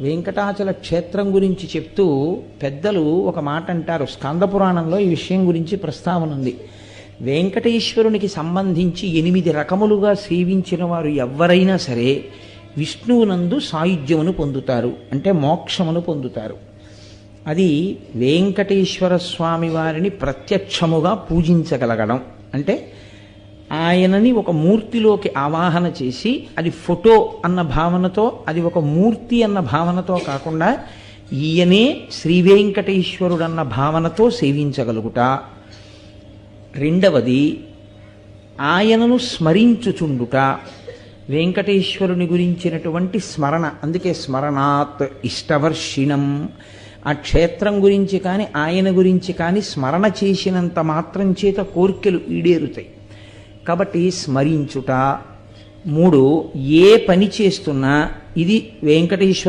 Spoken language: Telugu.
వెంకటాచల క్షేత్రం గురించి చెప్తూ పెద్దలు ఒక మాట అంటారు. స్కందపురాణంలో ఈ విషయం గురించి ప్రస్తావన ఉంది. వెంకటేశ్వరునికి సంబంధించి 8 రకములుగా సేవించిన వారు ఎవ్వరైనా సరే విష్ణువునందు సాయుధ్యమును పొందుతారు, అంటే మోక్షమును పొందుతారు. అది వెంకటేశ్వర స్వామి వారిని ప్రత్యక్షముగా పూజించగలగడం, అంటే ఆయనని ఒక మూర్తిలోకి ఆవాహన చేసి, అది ఫోటో అన్న భావనతో, అది ఒక మూర్తి అన్న భావనతో కాకుండా ఈయనే శ్రీ వెంకటేశ్వరుడన్న భావనతో సేవించగలుగుట. రెండవది ఆయనను స్మరించుచుండుట, వెంకటేశ్వరుని గురించినటువంటి స్మరణ. అందుకే స్మరణాత్ ఇష్టవర్షిణం. ఆ క్షేత్రం గురించి కానీ ఆయన గురించి కానీ స్మరణ చేసినంత మాత్రం చేత కోర్కెలు ఈడేరుతాయి. కాబట్టి స్మరించుట. 3, ఏ పని చేస్తున్నా ఇది వెంకటేశ్వర